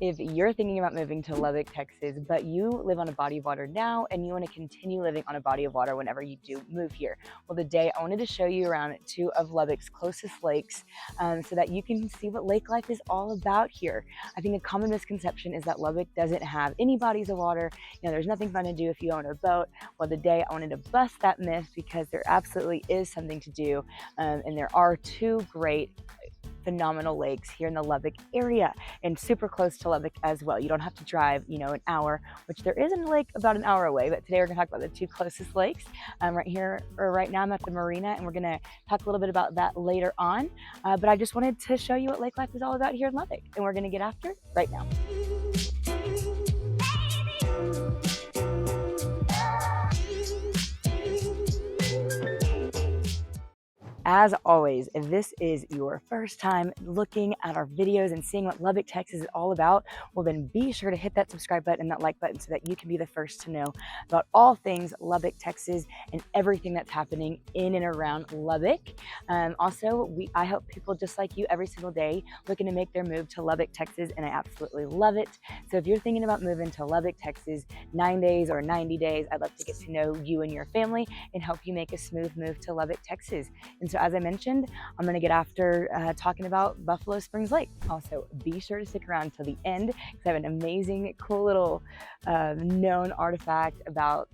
If you're thinking about moving to Lubbock, Texas, but you live on a body of water now and you want to continue living on a body of water whenever you do move here, well, today I wanted to show you around two of Lubbock's closest lakes so that you can see what lake life is all about here. I think a common misconception is that Lubbock doesn't have any bodies of water. There's nothing fun to do if you own a boat. Well, today I wanted to bust that myth because there absolutely is something to do, and there are two great phenomenal lakes here in the Lubbock area and super close to Lubbock as well. You don't have to drive, an hour, which there is a lake about an hour away, but today we're gonna talk about the two closest lakes. Right now I'm at the marina and we're gonna talk a little bit about that later on. But I just wanted to show you what lake life is all about here in Lubbock, and we're gonna get after it right now. As always, if this is your first time looking at our videos and seeing what Lubbock, Texas is all about, well then be sure to hit that subscribe button and that like button so that you can be the first to know about all things Lubbock, Texas and everything that's happening in and around Lubbock. I help people just like you every single day looking to make their move to Lubbock, Texas, and I absolutely love it. So if you're thinking about moving to Lubbock, Texas, 9 days or 90 days, I'd love to get to know you and your family and help you make a smooth move to Lubbock, Texas. And so as I mentioned, I'm going to get after talking about Buffalo Springs Lake. Also, be sure to stick around till the end because I have an amazing, cool little known artifact about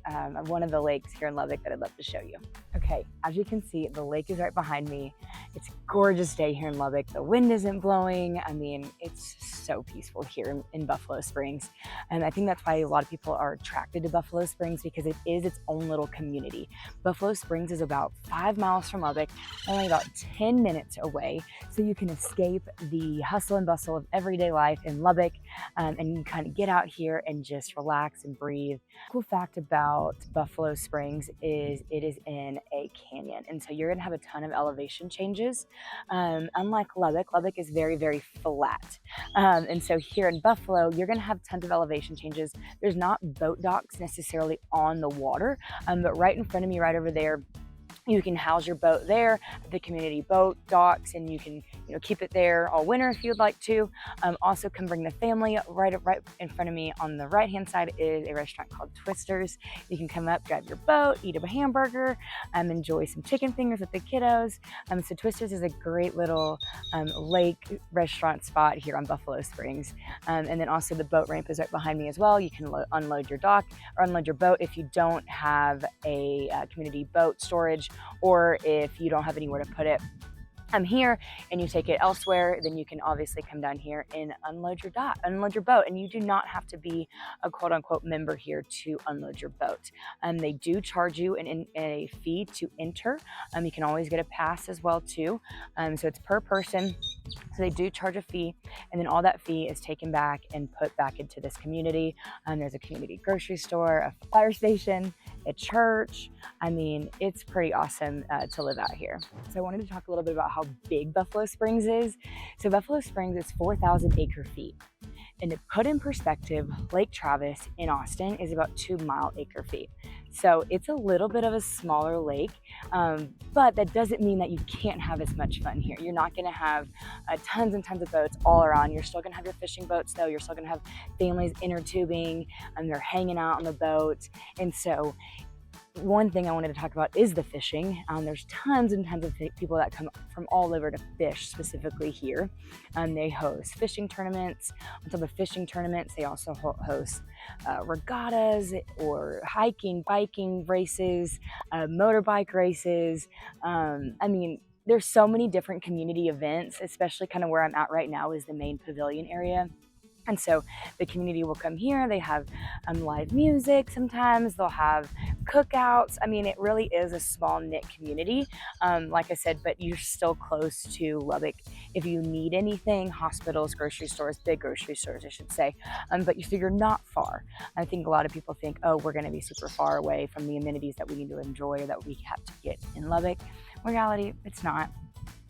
one of the lakes here in Lubbock that I'd love to show you. Okay, as you can see, the lake is right behind me. It's a gorgeous day here in Lubbock. The wind isn't blowing. I mean, it's so peaceful here in Buffalo Springs. And I think that's why a lot of people are attracted to Buffalo Springs because it is its own little community. Buffalo Springs is about 5 miles from Lubbock, only about 10 minutes away. So you can escape the hustle and bustle of everyday life in Lubbock and you kind of get out here and just relax and breathe. Cool fact about Buffalo Springs is it is in a canyon. And so you're gonna have a ton of elevation changes. Unlike Lubbock is very, very flat. And so here in Buffalo, you're gonna have tons of elevation changes. There's not boat docks necessarily on the water, but right in front of me, right over there, you can house your boat there at the community boat docks, and you can keep it there all winter if you'd like to. Also, come bring the family. Right in front of me on the right hand side is a restaurant called Twisters. You can come up, grab your boat, eat a hamburger, enjoy some chicken fingers with the kiddos. So Twisters is a great little lake restaurant spot here on Buffalo Springs. And then also the boat ramp is right behind me as well. You can unload your dock or unload your boat if you don't have a community boat storage, or if you don't have anywhere to put it here and you take it elsewhere, then you can obviously come down here and unload your boat, and you do not have to be a quote-unquote member here to unload your boat. They do charge you a fee to enter. You can always get a pass as well too, so it's per person. So they do charge a fee, and then all that fee is taken back and put back into this community. There's a community grocery store, a fire station, a church. I mean, it's pretty awesome to live out here. So I wanted to talk a little bit about how big Buffalo Springs is. So Buffalo Springs is 4,000 acre feet. And to put in perspective, Lake Travis in Austin is about 2 mile acre feet. So it's a little bit of a smaller lake, but that doesn't mean that you can't have as much fun here. You're not gonna have tons and tons of boats all around. You're still gonna have your fishing boats though. You're still gonna have families inner tubing and they're hanging out on the boat. And so one thing I wanted to talk about is the fishing. There's tons and tons of people that come from all over to fish specifically here. They host fishing tournaments. On top of fishing tournaments, they also host regattas or hiking, biking races, motorbike races. I mean, there's so many different community events, especially kind of where I'm at right now is the main pavilion area. And so the community will come here. They have live music sometimes. They'll have cookouts. I mean, it really is a small knit community, like I said, but you're still close to Lubbock. If you need anything, hospitals, grocery stores, big grocery stores, I should say, but you're not far. I think a lot of people think, oh, we're gonna be super far away from the amenities that we need to enjoy or that we have to get in Lubbock. In reality, it's not.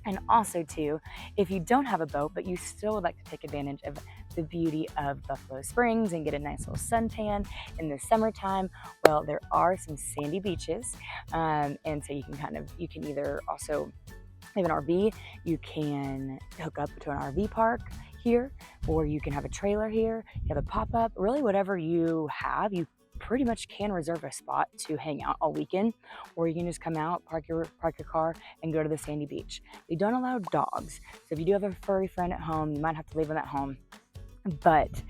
And also too, if you don't have a boat, but you still would like to take advantage of the beauty of Buffalo Springs and get a nice little suntan in the summertime, well, there are some sandy beaches. And so you can either also have an RV, you can hook up to an RV park, here, or you can have a trailer here, you have a pop-up, really whatever you have, you pretty much can reserve a spot to hang out all weekend, or you can just come out, park your car, and go to the sandy beach. They don't allow dogs, so if you do have a furry friend at home, you might have to leave them at home. But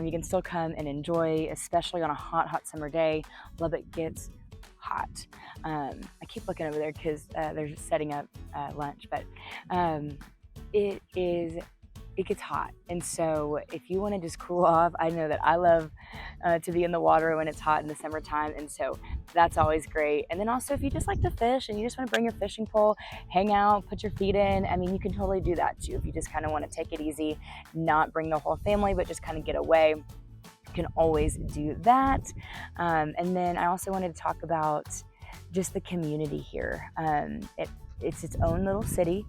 you can still come and enjoy, especially on a hot summer day. Lubbock gets hot. I keep looking over there because they're just setting up lunch, but it gets hot. And so if you want to just cool off, I know that I love to be in the water when it's hot in the summertime, and so that's always great. And then also if you just like to fish and you just want to bring your fishing pole, hang out, put your feet in, I mean, you can totally do that too. If you just kind of want to take it easy, not bring the whole family, but just kind of get away, you can always do that. And then I also wanted to talk about just the community here. It's its own little city,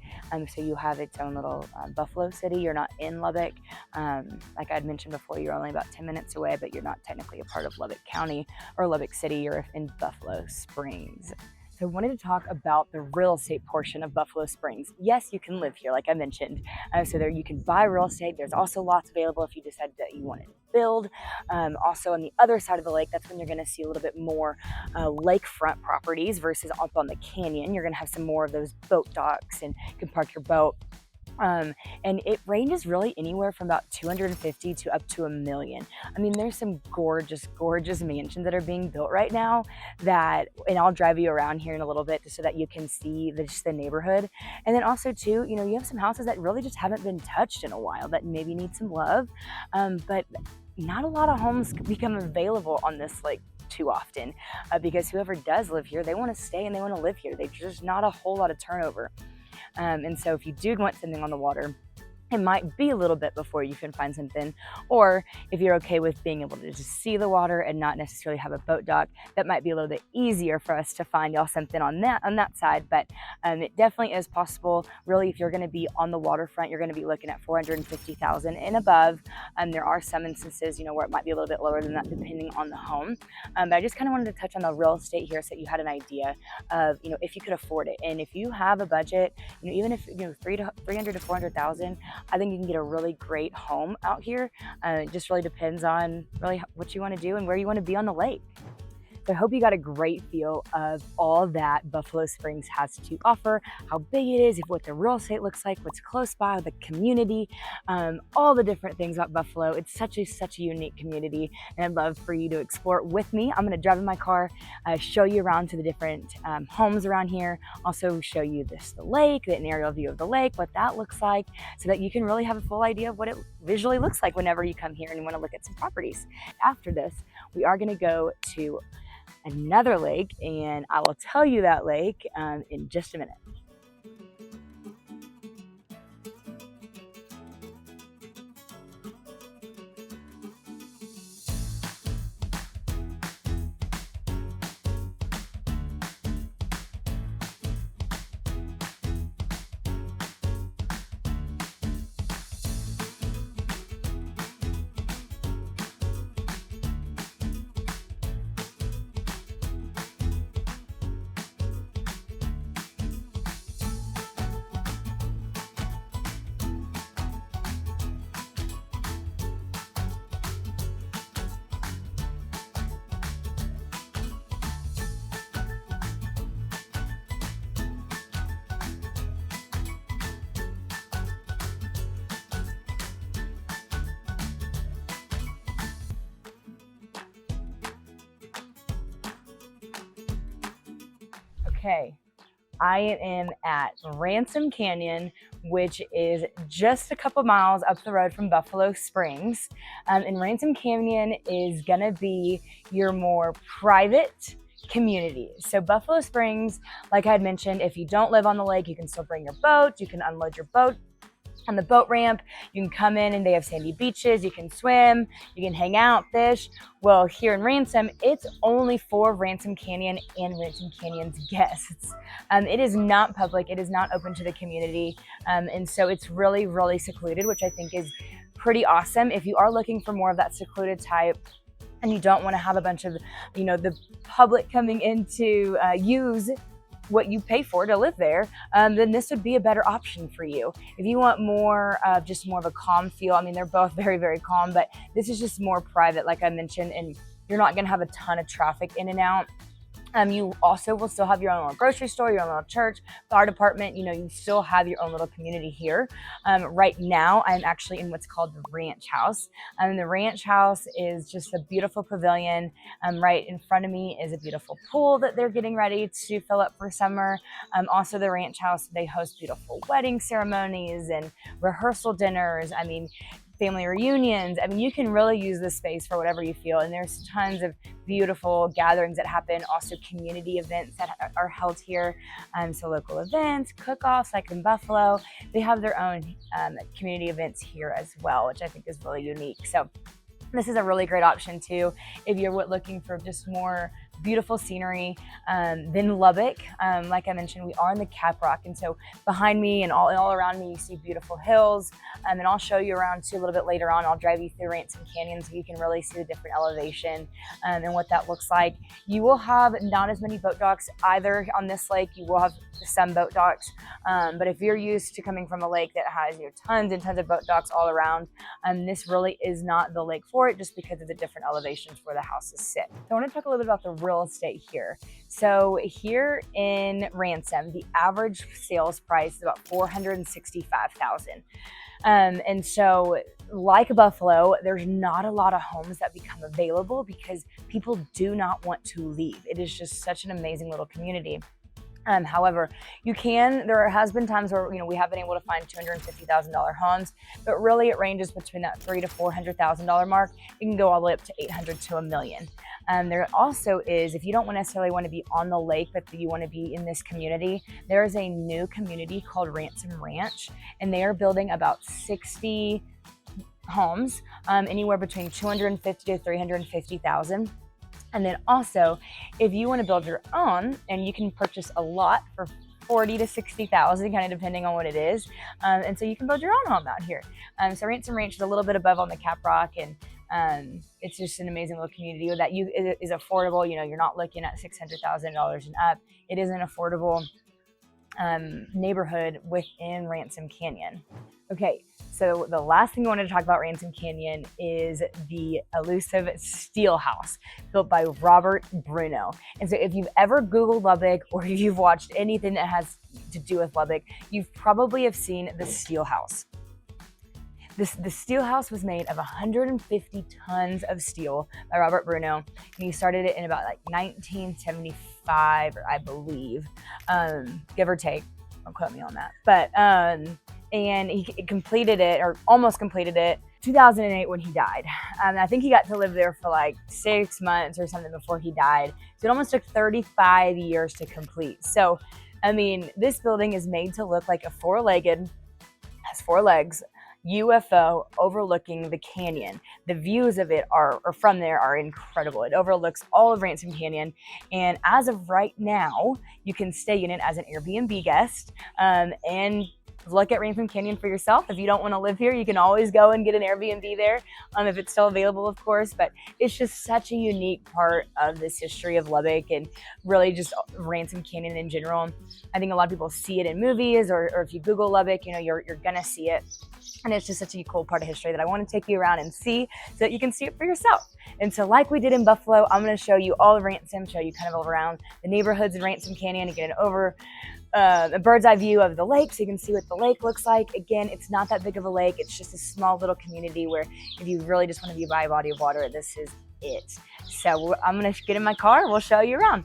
so you have its own little Buffalo City. You're not in Lubbock. Like I'd mentioned before, you're only about 10 minutes away, but you're not technically a part of Lubbock County or Lubbock City. You're in Buffalo Springs. So I wanted to talk about the real estate portion of Buffalo Springs. Yes, you can live here, like I mentioned. So there you can buy real estate. There's also lots available if you decide that you want to build. Also on the other side of the lake, that's when you're going to see a little bit more lakefront properties versus up on the canyon. You're going to have some more of those boat docks, and you can park your boat. And it ranges really anywhere from about 250 to up to $1 million. I mean, there's some gorgeous mansions that are being built right now and I'll drive you around here in a little bit just so that you can see just the neighborhood. And then also too, you have some houses that really just haven't been touched in a while that maybe need some love. But not a lot of homes become available on this lake too often, because whoever does live here, they want to stay and they want to live here. There's just not a whole lot of turnover. And so if you do want something on the water, it might be a little bit before you can find something. Or if you're okay with being able to just see the water and not necessarily have a boat dock, that might be a little bit easier for us to find y'all something on that side. But it definitely is possible. Really, if you're going to be on the waterfront, you're going to be looking at $450,000 and above. There are some instances, where it might be a little bit lower than that depending on the home. But I just kind of wanted to touch on the real estate here so that you had an idea of, if you could afford it. And if you have a budget, even if, $300,000 to $400,000, I think you can get a really great home out here. It just really depends on really what you want to do and where you want to be on the lake. So I hope you got a great feel of all that Buffalo Springs has to offer, how big it is, what the real estate looks like, what's close by, the community, all the different things about Buffalo. It's such a unique community, and I'd love for you to explore it with me. I'm going to drive in my car, show you around to the different homes around here, also show you the lake, an aerial view of the lake, what that looks like, so that you can really have a full idea of what it visually looks like whenever you come here and you want to look at some properties. After this, we are going to go to another lake, and I will tell you that lake in just a minute. Okay, I am at Ransom Canyon, which is just a couple miles up the road from Buffalo Springs. And Ransom Canyon is gonna be your more private community. So Buffalo Springs, like I had mentioned, if you don't live on the lake, you can still bring your boat, you can unload your boat on the boat ramp, you can come in and they have sandy beaches, you can swim, you can hang out, fish. Well, here in Ransom, it's only for Ransom Canyon and Ransom Canyon's guests. It is not public, it is not open to the community, and so it's really, really secluded, which I think is pretty awesome. If you are looking for more of that secluded type, and you don't want to have a bunch of, the public coming in to use what you pay for to live there, then this would be a better option for you. If you want more, just more of a calm feel, I mean, they're both very, very calm, but this is just more private, like I mentioned, and you're not going to have a ton of traffic in and out. You also will still have your own little grocery store, your own little church, fire department. You know, you still have your own little community here. Right now, I'm actually in what's called the ranch house. The ranch house is just a beautiful pavilion. Right in front of me is a beautiful pool that they're getting ready to fill up for summer. Also, the ranch house, they host beautiful wedding ceremonies and rehearsal dinners. I mean, family reunions. I mean, you can really use this space for whatever you feel. And there's tons of beautiful gatherings that happen. Also community events that are held here. So local events, cook-offs like in Buffalo, they have their own community events here as well, which I think is really unique. So this is a really great option too if you're looking for just more beautiful scenery than Lubbock. Like I mentioned, we are in the Cap Rock, and so behind me and all around me you see beautiful hills, and I'll show you around too a little bit later on. I'll drive you through Ransom Canyon so you can really see the different elevation and what that looks like. You will have not as many boat docks either on this lake. You will have some boat docks, but if you're used to coming from a lake that has tons and tons of boat docks all around, this really is not the lake for it, just because of the different elevations where the houses sit. So I want to talk a little bit about the real estate here. So here in Ransom, the average sales price is about $465,000. And so like Buffalo, there's not a lot of homes that become available because people do not want to leave. It is just such an amazing little community. However, there has been times where, we have been able to find $250,000 homes, but really it ranges between that $300,000 to $400,000 mark. It can go all the way up to $800,000 to $1 million. There also is, if you don't necessarily want to be on the lake, but you want to be in this community, there is a new community called Ransom Ranch, and they are building about 60 homes, anywhere between $250,000 to $350,000. And then also, if you want to build your own, and you can purchase a lot for $40,000 to $60,000, kind of depending on what it is. And so you can build your own home out here. So Ransom Ranch is a little bit above on the Cap Rock, and it's just an amazing little community that is affordable. You're not looking at $600,000 and up. It is an affordable neighborhood within Ransom Canyon. Okay, so the last thing I wanted to talk about Ransom Canyon is the elusive steel house built by Robert Bruno. And so if you've ever Googled Lubbock, or if you've watched anything that has to do with Lubbock, you've probably have seen the steel house. The steel house was made of 150 tons of steel by Robert Bruno, and he started it in about 1975, I believe, give or take. Don't quote me on that. But and he completed it, or almost completed it, 2008 when he died. I think he got to live there for 6 months or something before he died. So it almost took 35 years to complete. So, I mean, this building is made to look like a has 4 legs, UFO overlooking the canyon. The views of it from there are incredible. It overlooks all of Ransom Canyon. And as of right now, you can stay in it as an Airbnb guest, and look at Ransom Canyon for yourself. If you don't want to live here, you can always go and get an Airbnb there, if it's still available, of course. But it's just such a unique part of this history of Lubbock, and really just Ransom Canyon in general. I think a lot of people see it in movies, or if you Google Lubbock, you're gonna see it. And it's just such a cool part of history that I want to take you around and see, so that you can see it for yourself. And so like we did in Buffalo, I'm going to show you all of Ransom, show you kind of all around the neighborhoods in Ransom Canyon, and get a bird's eye view of the lake, so you can see what the lake looks like. Again, it's not that big of a lake. It's just a small little community where if you really just want to be by a body of water, this is it. So I'm going to get in my car. We'll show you around.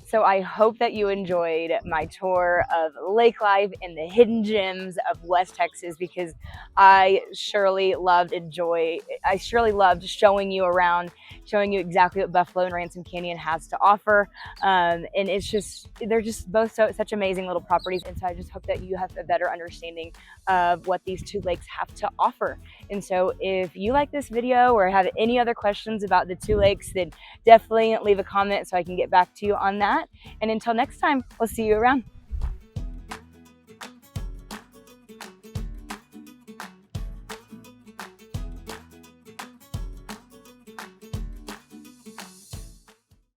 So I hope that you enjoyed my tour of lake life and the hidden gems of West Texas, because I surely loved showing you around, showing you exactly what Buffalo and Ransom Canyon has to offer. And they're just both such amazing little properties. And so I just hope that you have a better understanding of what these two lakes have to offer. And so if you like this video or have any other questions about the two lakes, then definitely leave a comment so I can get back to you on that. And until next time, we'll see you around.